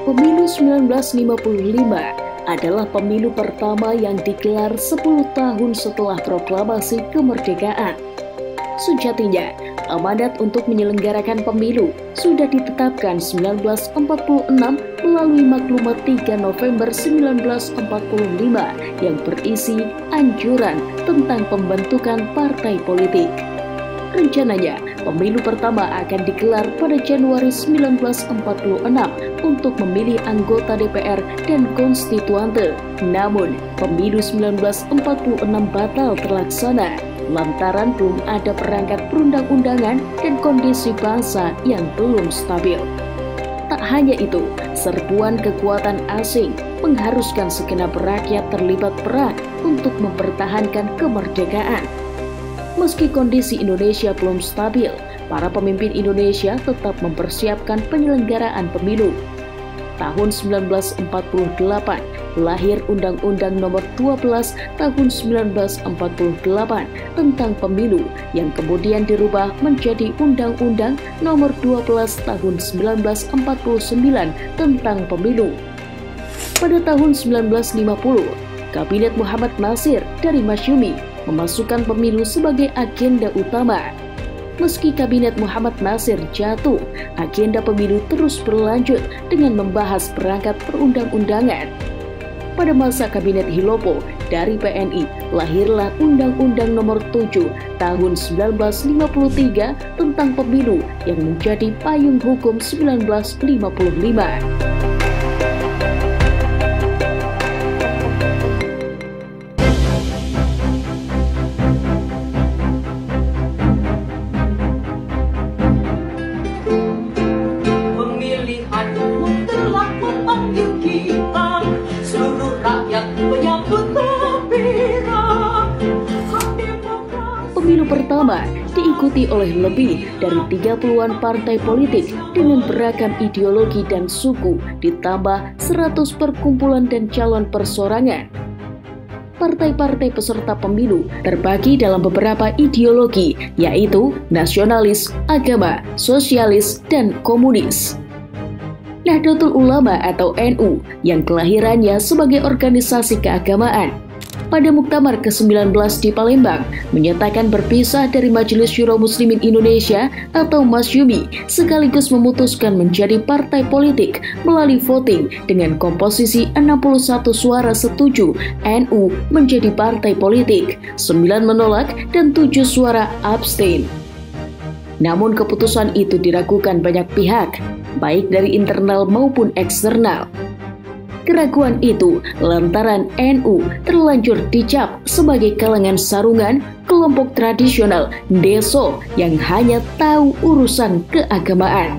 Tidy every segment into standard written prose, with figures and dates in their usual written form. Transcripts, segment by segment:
Pemilu 1955 adalah pemilu pertama yang digelar 10 tahun setelah proklamasi kemerdekaan. Sejatinya, amanat untuk menyelenggarakan pemilu sudah ditetapkan 1946 melalui Maklumat 3 November 1945 yang berisi anjuran tentang pembentukan partai politik. Rencananya, pemilu pertama akan digelar pada Januari 1946 untuk memilih anggota DPR dan konstituante. Namun, pemilu 1946 batal terlaksana lantaran belum ada perangkat perundang-undangan dan kondisi bangsa yang belum stabil. Tak hanya itu, serbuan kekuatan asing mengharuskan segenap rakyat terlibat perang untuk mempertahankan kemerdekaan. Meski kondisi Indonesia belum stabil, para pemimpin Indonesia tetap mempersiapkan penyelenggaraan pemilu. Tahun 1948, lahir Undang-Undang Nomor 12 Tahun 1948 tentang Pemilu yang kemudian dirubah menjadi Undang-Undang Nomor 12 Tahun 1949 tentang Pemilu. Pada tahun 1950, Kabinet Muhammad Nasir dari Masyumi memasukkan pemilu sebagai agenda utama. Meski Kabinet Muhammad Nasir jatuh, agenda pemilu terus berlanjut dengan membahas perangkat perundang-undangan. Pada masa Kabinet Hilopo dari PNI, lahirlah Undang-Undang Nomor 7 Tahun 1953 tentang Pemilu yang menjadi payung hukum 1955. Pemilu pertama diikuti oleh lebih dari 30-an partai politik dengan beragam ideologi dan suku, ditambah 100 perkumpulan dan calon persorangan. Partai-partai peserta pemilu terbagi dalam beberapa ideologi, yaitu nasionalis, agama, sosialis, dan komunis. Nahdlatul Ulama atau NU yang kelahirannya sebagai organisasi keagamaan pada Muktamar ke-19 di Palembang menyatakan berpisah dari Majelis Syuro Muslimin Indonesia atau Masyumi sekaligus memutuskan menjadi partai politik melalui voting dengan komposisi 61 suara setuju NU menjadi partai politik, 9 menolak dan 7 suara abstain. Namun keputusan itu diragukan banyak pihak, baik dari internal maupun eksternal. Keraguan itu lantaran NU terlanjur dicap sebagai kalangan sarungan, kelompok tradisional, deso yang hanya tahu urusan keagamaan.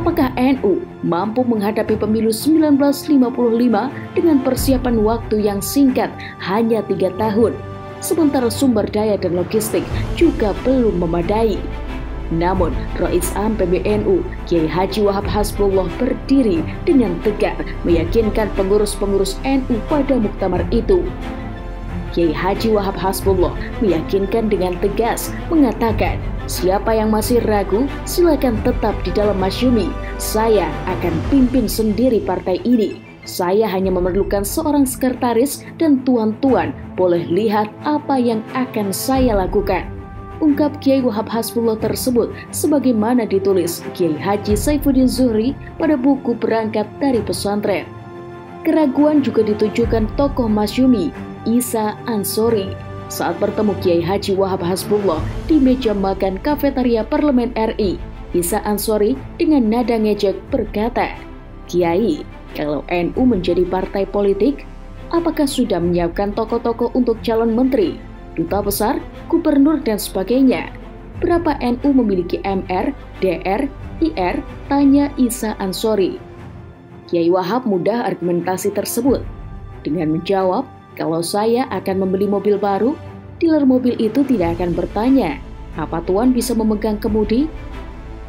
Apakah NU mampu menghadapi pemilu 1955 dengan persiapan waktu yang singkat hanya 3 tahun, sementara sumber daya dan logistik juga belum memadai? Namun, Rais Am PBNU, Kiai Haji Wahab Hasbullah berdiri dengan tegar meyakinkan pengurus-pengurus NU pada muktamar itu. Kiai Haji Wahab Hasbullah meyakinkan dengan tegas mengatakan, siapa yang masih ragu silakan tetap di dalam Masyumi. Saya akan pimpin sendiri partai ini. Saya hanya memerlukan seorang sekretaris dan tuan-tuan boleh lihat apa yang akan saya lakukan. Ungkap Kiai Wahab Hasbullah tersebut sebagaimana ditulis Kiai Haji Saifuddin Zuhri pada buku Berangkat dari Pesantren. Keraguan juga ditujukan tokoh Masyumi, Isa Ansori, saat bertemu Kiai Haji Wahab Hasbullah di meja makan kafetaria Parlemen RI. Isa Ansori dengan nada ngejek berkata, "Kiai, kalau NU menjadi partai politik, apakah sudah menyiapkan tokoh-tokoh untuk calon menteri, duta besar, gubernur, dan sebagainya? Berapa NU memiliki MR, DR, IR?" tanya Isa Ansori. Kiai Wahab mudah argumentasi tersebut dengan menjawab, "Kalau saya akan membeli mobil baru, dealer mobil itu tidak akan bertanya, apa tuan bisa memegang kemudi?"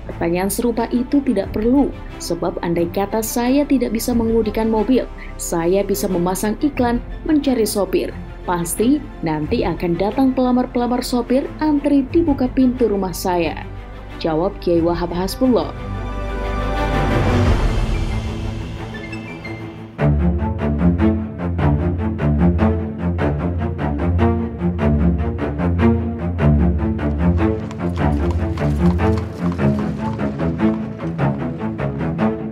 Pertanyaan serupa itu tidak perlu, sebab andai kata saya tidak bisa mengemudikan mobil, saya bisa memasang iklan mencari sopir. Pasti nanti akan datang pelamar-pelamar sopir antri di buka pintu rumah saya. Jawab Kiai Wahab Hasbullah.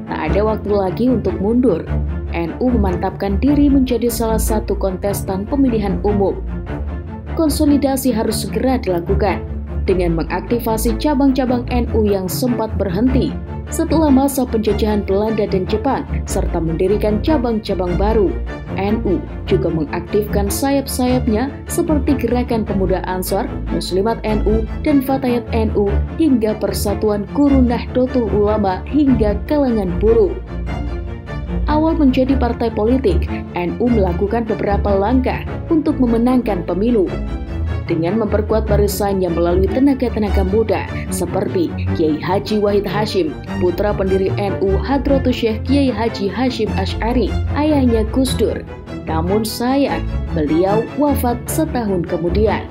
Tak ada waktu lagi untuk mundur. NU memantapkan diri menjadi salah satu kontestan pemilihan umum. Konsolidasi harus segera dilakukan dengan mengaktifasi cabang-cabang NU yang sempat berhenti setelah masa penjajahan Belanda dan Jepang, serta mendirikan cabang-cabang baru. NU juga mengaktifkan sayap-sayapnya seperti Gerakan Pemuda Ansor, Muslimat NU, dan Fatayat NU, hingga Persatuan Guru Nahdlatul Ulama hingga kalangan buruh. Awal menjadi partai politik, NU melakukan beberapa langkah untuk memenangkan pemilu. Dengan memperkuat barisannya melalui tenaga-tenaga muda seperti Kiai Haji Wahid Hashim, putra pendiri NU Hadratus Syekh Kiai Haji Hashim Asy'ari, ayahnya Gus Dur. Namun sayang, beliau wafat setahun kemudian.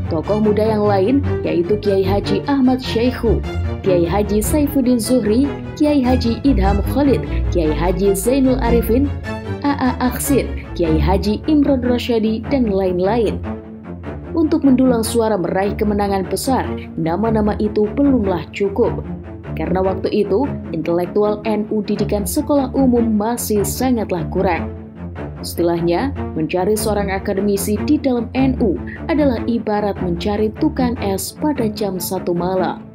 Tokoh muda yang lain yaitu Kiai Haji Ahmad Syaikhu, Kiai Haji Saifuddin Zuhri, Kiai Haji Idham Khalid, Kiai Haji Zainul Arifin, A.A. Akhsin, Kiai Haji Imron Rasyadi, dan lain-lain. Untuk mendulang suara meraih kemenangan besar, nama-nama itu belumlah cukup. Karena waktu itu, intelektual NU didikan sekolah umum masih sangatlah kurang. Istilahnya, mencari seorang akademisi di dalam NU adalah ibarat mencari tukang es pada jam 1 malam.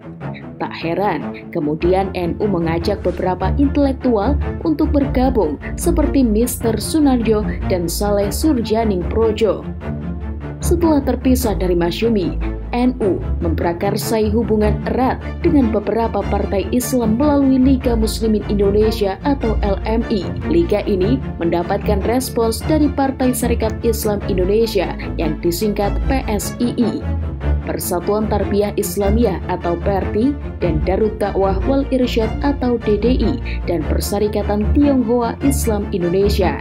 Tak heran, kemudian NU mengajak beberapa intelektual untuk bergabung seperti Mr. Sunarjo dan Saleh Surjaning Projo. Setelah terpisah dari Masyumi, NU memprakarsai hubungan erat dengan beberapa partai Islam melalui Liga Muslimin Indonesia atau LMI. Liga ini mendapatkan respons dari Partai Sarekat Islam Indonesia yang disingkat PSII, Persatuan Tarbiyah Islamiyah atau PERTI, dan Darut Dakwah Wal Irsyad atau DDI, dan Persyarikatan Tionghoa Islam Indonesia.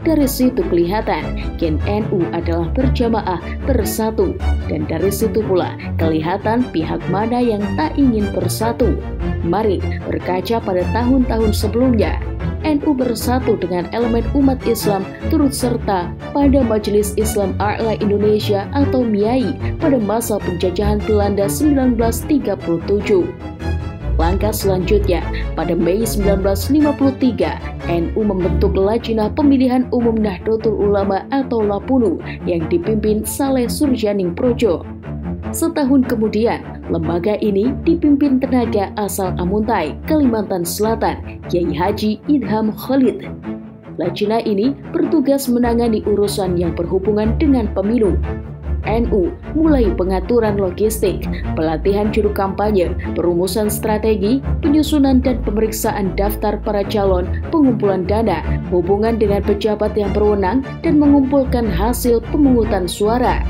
Dari situ kelihatan gen NU adalah berjamaah, bersatu, dan dari situ pula kelihatan pihak mana yang tak ingin bersatu. Mari berkaca pada tahun-tahun sebelumnya. NU bersatu dengan elemen umat Islam turut serta pada Majelis Islam A'la Indonesia atau MIAI pada masa penjajahan Belanda 1937. Langkah selanjutnya, pada Mei 1953, NU membentuk Lajnah Pemilihan Umum Nahdlatul Ulama atau LAPUNU yang dipimpin Saleh Surjaning Projo. Setahun kemudian, lembaga ini dipimpin tenaga asal Amuntai, Kalimantan Selatan, Kiai Haji Idham Khalid. Lajnah ini bertugas menangani urusan yang berhubungan dengan pemilu. NU mulai pengaturan logistik, pelatihan juru kampanye, perumusan strategi, penyusunan dan pemeriksaan daftar para calon, pengumpulan dana, hubungan dengan pejabat yang berwenang, dan mengumpulkan hasil pemungutan suara.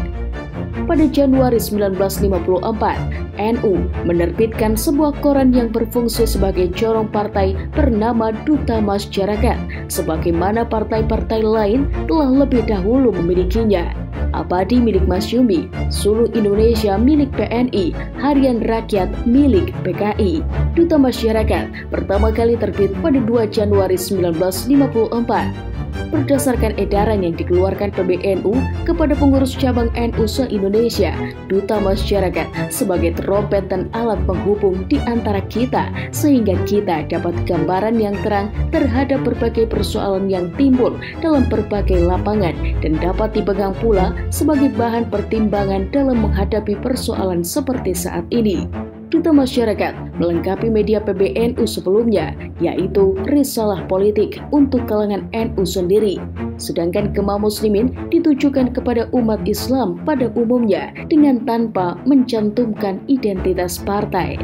Pada Januari 1954, NU menerbitkan sebuah koran yang berfungsi sebagai corong partai bernama Duta Masyarakat, sebagaimana partai-partai lain telah lebih dahulu memilikinya. Abadi milik Masyumi, Suluh Indonesia milik PNI, Harian Rakyat milik PKI. Duta Masyarakat pertama kali terbit pada 2 Januari 1954. Berdasarkan edaran yang dikeluarkan PBNU kepada pengurus cabang NU se-Indonesia, Duta Masyarakat sebagai terompet dan alat penghubung di antara kita, sehingga kita dapat gambaran yang terang terhadap berbagai persoalan yang timbul dalam berbagai lapangan dan dapat dipegang pula sebagai bahan pertimbangan dalam menghadapi persoalan seperti saat ini. Duta Masyarakat melengkapi media PBNU sebelumnya, yaitu Risalah Politik untuk kalangan NU sendiri. Sedangkan Gema Muslimin ditujukan kepada umat Islam pada umumnya dengan tanpa mencantumkan identitas partai.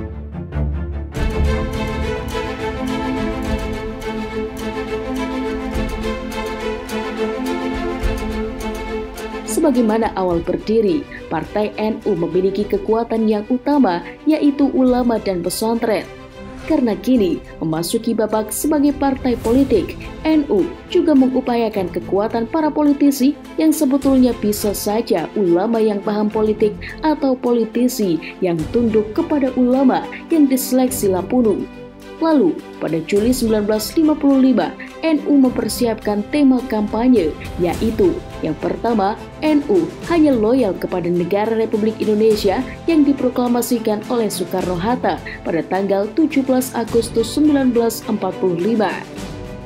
Sebagaimana awal berdiri, Partai NU memiliki kekuatan yang utama, yaitu ulama dan pesantren. Karena kini memasuki babak sebagai partai politik, NU juga mengupayakan kekuatan para politisi yang sebetulnya bisa saja ulama yang paham politik atau politisi yang tunduk kepada ulama yang diseleksi Lapunu. Lalu, pada Juli 1955, NU mempersiapkan tema kampanye, yaitu yang pertama, NU hanya loyal kepada negara Republik Indonesia yang diproklamasikan oleh Soekarno-Hatta pada tanggal 17 Agustus 1945.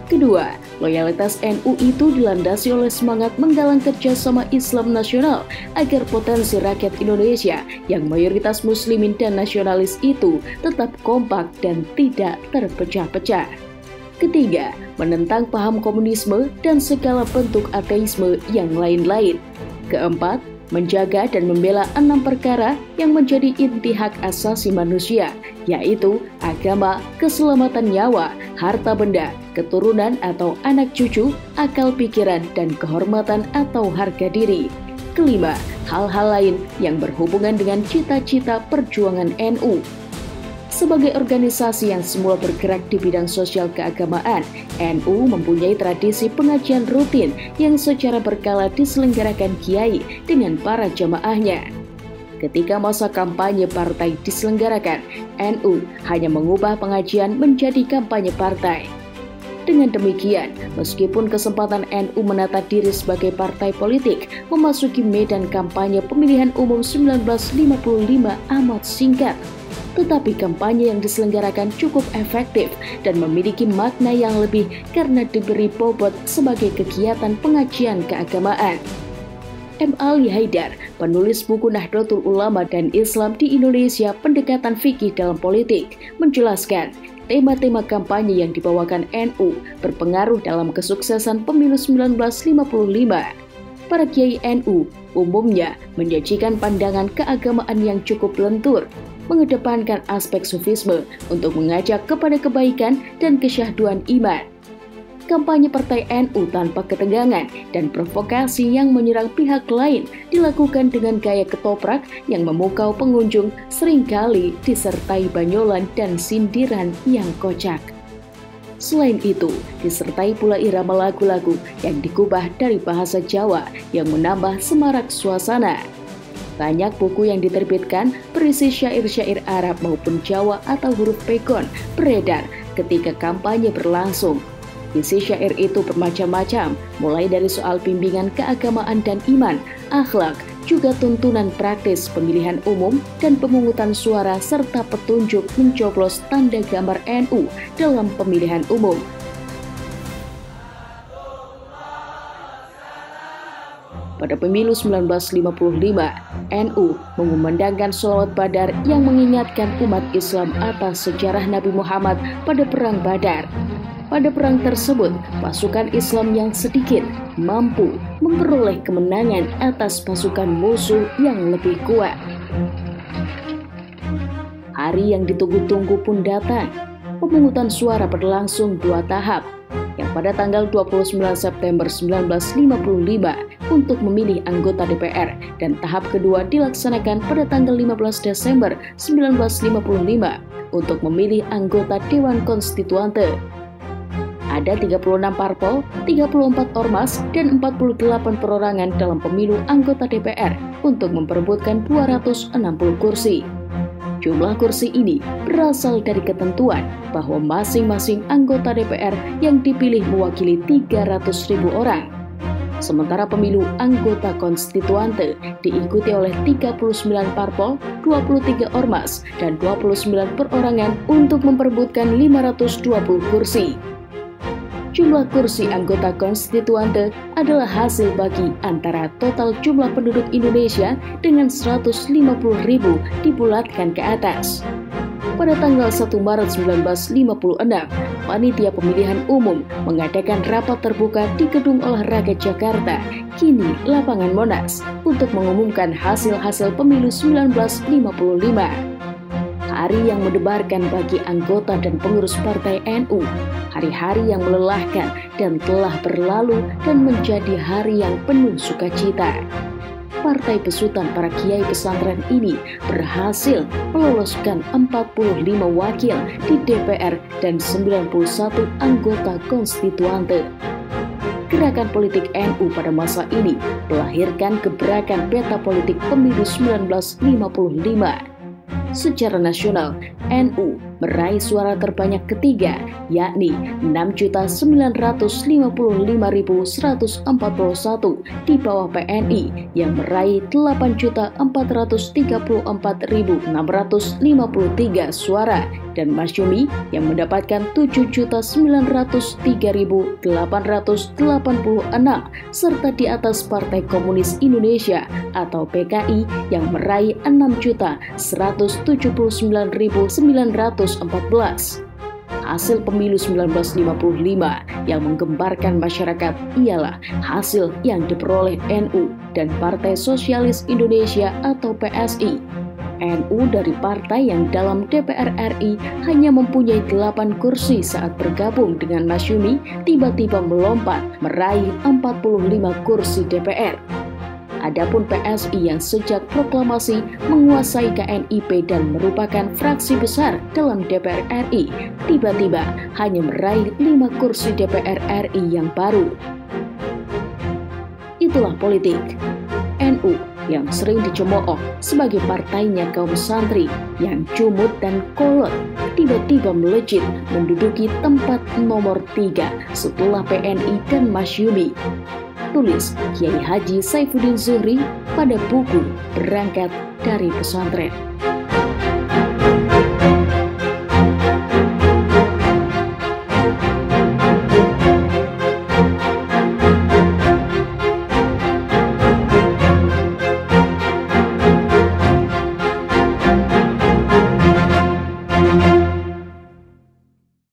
Kedua, loyalitas NU itu dilandasi oleh semangat menggalang kerjasama Islam nasional agar potensi rakyat Indonesia yang mayoritas muslimin dan nasionalis itu tetap kompak dan tidak terpecah-pecah. Ketiga, menentang paham komunisme dan segala bentuk ateisme yang lain-lain. Keempat, menjaga dan membela 6 perkara yang menjadi inti hak asasi manusia, yaitu agama, keselamatan nyawa, harta benda, keturunan atau anak cucu, akal pikiran, dan kehormatan atau harga diri. Kelima, hal-hal lain yang berhubungan dengan cita-cita perjuangan NU. Sebagai organisasi yang semula bergerak di bidang sosial keagamaan, NU mempunyai tradisi pengajian rutin yang secara berkala diselenggarakan kiai dengan para jamaahnya. Ketika masa kampanye partai diselenggarakan, NU hanya mengubah pengajian menjadi kampanye partai. Dengan demikian, meskipun kesempatan NU menata diri sebagai partai politik memasuki medan kampanye pemilihan umum 1955 amat singkat, tetapi kampanye yang diselenggarakan cukup efektif dan memiliki makna yang lebih karena diberi bobot sebagai kegiatan pengajian keagamaan. M. Ali Haidar, penulis buku Nahdlatul Ulama dan Islam di Indonesia, Pendekatan Fikih dalam Politik, menjelaskan tema-tema kampanye yang dibawakan NU berpengaruh dalam kesuksesan pemilu 1955. Para kiai NU umumnya menyajikan pandangan keagamaan yang cukup lentur, mengedepankan aspek sufisme untuk mengajak kepada kebaikan dan kesyahduan iman. Kampanye Partai NU tanpa ketegangan dan provokasi yang menyerang pihak lain dilakukan dengan gaya ketoprak yang memukau pengunjung, seringkali disertai banyolan dan sindiran yang kocak. Selain itu, disertai pula irama lagu-lagu yang dikubah dari bahasa Jawa yang menambah semarak suasana. Banyak buku yang diterbitkan berisi syair-syair Arab maupun Jawa atau huruf pegon beredar ketika kampanye berlangsung. Isi syair itu bermacam-macam, mulai dari soal bimbingan keagamaan dan iman, akhlak, juga tuntunan praktis pemilihan umum dan pemungutan suara serta petunjuk mencoblos tanda gambar NU dalam pemilihan umum. Pada pemilu 1955, NU mengumandangkan sholawat Badar yang mengingatkan umat Islam atas sejarah Nabi Muhammad pada Perang Badar. Pada perang tersebut, pasukan Islam yang sedikit mampu memperoleh kemenangan atas pasukan musuh yang lebih kuat. Hari yang ditunggu-tunggu pun datang. Pemungutan suara berlangsung 2 tahap, yang pada tanggal 29 September 1955 untuk memilih anggota DPR dan tahap kedua dilaksanakan pada tanggal 15 Desember 1955 untuk memilih anggota Dewan Konstituante. Ada 36 parpol, 34 ormas, dan 48 perorangan dalam pemilu anggota DPR untuk memperebutkan 260 kursi. Jumlah kursi ini berasal dari ketentuan bahwa masing-masing anggota DPR yang dipilih mewakili 300.000 orang. Sementara pemilu anggota konstituante diikuti oleh 39 parpol, 23 ormas, dan 29 perorangan untuk memperebutkan 520 kursi. Jumlah kursi anggota konstituante adalah hasil bagi antara total jumlah penduduk Indonesia dengan 150.000 dibulatkan ke atas. Pada tanggal 1 Maret 1956, Panitia Pemilihan Umum mengadakan rapat terbuka di Gedung Olahraga Jakarta, kini Lapangan Monas, untuk mengumumkan hasil-hasil pemilu 1955. Hari yang mendebarkan bagi anggota dan pengurus Partai NU, hari-hari yang melelahkan dan telah berlalu dan menjadi hari yang penuh sukacita. partai besutan para kiai pesantren ini berhasil meloloskan 45 wakil di DPR dan 91 anggota konstituante. Gerakan politik NU pada masa ini melahirkan gebrakan peta politik pemilu 1955. Secara nasional, NU meraih suara terbanyak ketiga, yakni 6.955.141 di bawah PNI yang meraih 8.434.653 suara dan Masyumi yang mendapatkan 7.903.886 serta di atas Partai Komunis Indonesia atau PKI yang meraih 6.179.914. Hasil pemilu 1955 yang menggembarkan masyarakat ialah hasil yang diperoleh NU dan Partai Sosialis Indonesia atau PSI. NU dari partai yang dalam DPR RI hanya mempunyai 8 kursi saat bergabung dengan Masyumi tiba-tiba melompat meraih 45 kursi DPR. Adapun PSI yang sejak proklamasi menguasai KNIP dan merupakan fraksi besar dalam DPR RI, tiba-tiba hanya meraih 5 kursi DPR RI yang baru. Itulah politik. NU yang sering dicemooh sebagai partainya kaum santri yang cumut dan kolot, tiba-tiba melejit menduduki tempat nomor 3 setelah PNI dan Masyumi. Tulis Kiai Haji Saifuddin Zuhri pada buku Berangkat dari Pesantren.